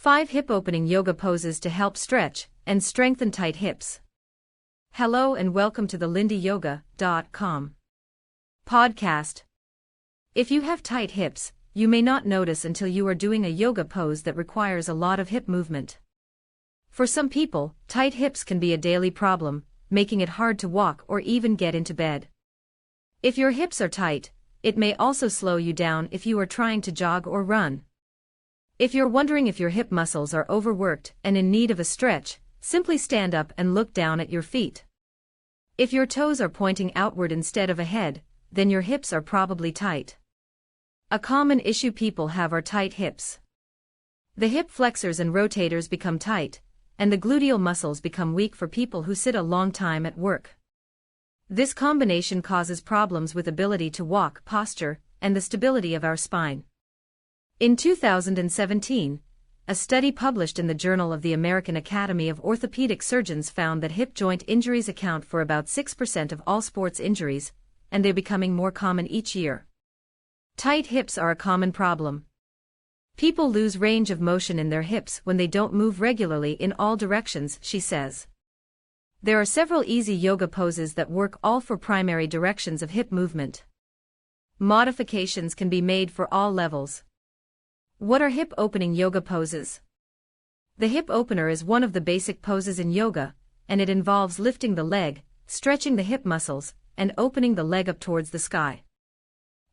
5 hip opening yoga poses to help stretch and strengthen tight hips. Hello and welcome to the lindyyoga.com podcast. If you have tight hips, you may not notice until you are doing a yoga pose that requires a lot of hip movement. For some people, tight hips can be a daily problem, making it hard to walk or even get into bed. If your hips are tight, it may also slow you down if you are trying to jog or run. If you're wondering if your hip muscles are overworked and in need of a stretch, simply stand up and look down at your feet. If your toes are pointing outward instead of ahead, then your hips are probably tight. A common issue people have are tight hips. The hip flexors and rotators become tight, and the gluteal muscles become weak for people who sit a long time at work. This combination causes problems with ability to walk, posture, and the stability of our spine. In 2017, a study published in the Journal of the American Academy of Orthopaedic Surgeons found that hip joint injuries account for about 6% of all sports injuries, and they're becoming more common each year. Tight hips are a common problem. People lose range of motion in their hips when they don't move regularly in all directions, she says. There are several easy yoga poses that work all for primary directions of hip movement. Modifications can be made for all levels. What are hip opening yoga poses? The hip opener is one of the basic poses in yoga, and it involves lifting the leg, stretching the hip muscles, and opening the leg up towards the sky.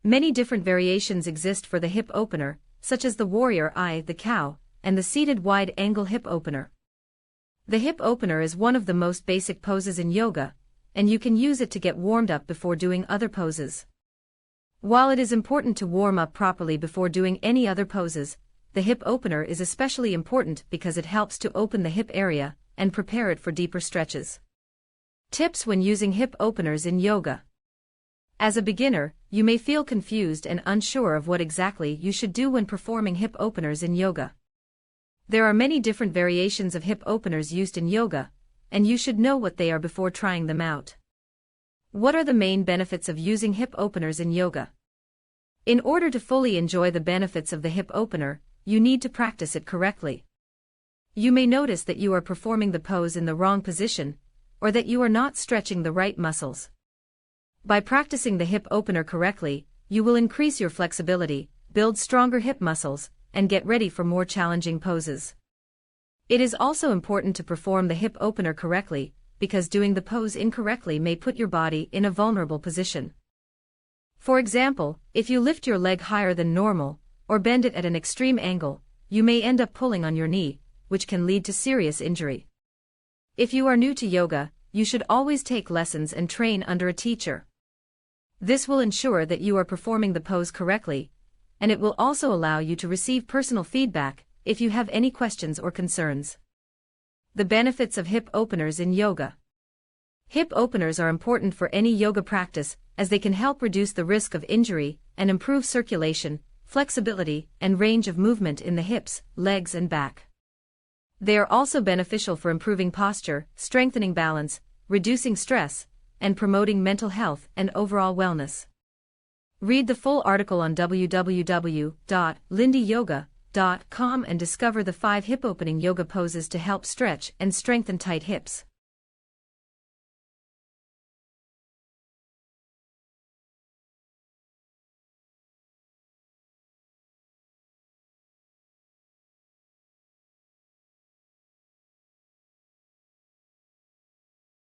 Many different variations exist for the hip opener, such as the warrior eye, the cow, and the seated wide-angle hip opener. The hip opener is one of the most basic poses in yoga, and you can use it to get warmed up before doing other poses. While it is important to warm up properly before doing any other poses, the hip opener is especially important because it helps to open the hip area and prepare it for deeper stretches. Tips when using hip openers in yoga. As a beginner, you may feel confused and unsure of what exactly you should do when performing hip openers in yoga. There are many different variations of hip openers used in yoga, and you should know what they are before trying them out. What are the main benefits of using hip openers in yoga? In order to fully enjoy the benefits of the hip opener, you need to practice it correctly. You may notice that you are performing the pose in the wrong position, or that you are not stretching the right muscles. By practicing the hip opener correctly, you will increase your flexibility, build stronger hip muscles, and get ready for more challenging poses. It is also important to perform the hip opener correctly, because doing the pose incorrectly may put your body in a vulnerable position. For example, if you lift your leg higher than normal, or bend it at an extreme angle, you may end up pulling on your knee, which can lead to serious injury. If you are new to yoga, you should always take lessons and train under a teacher. This will ensure that you are performing the pose correctly, and it will also allow you to receive personal feedback if you have any questions or concerns. The benefits of hip openers in yoga. Hip openers are important for any yoga practice as they can help reduce the risk of injury and improve circulation, flexibility, and range of movement in the hips, legs, and back. They are also beneficial for improving posture, strengthening balance, reducing stress, and promoting mental health and overall wellness. Read the full article on www.lindyyoga.com and discover the 5 hip opening yoga poses to help stretch and strengthen tight hips.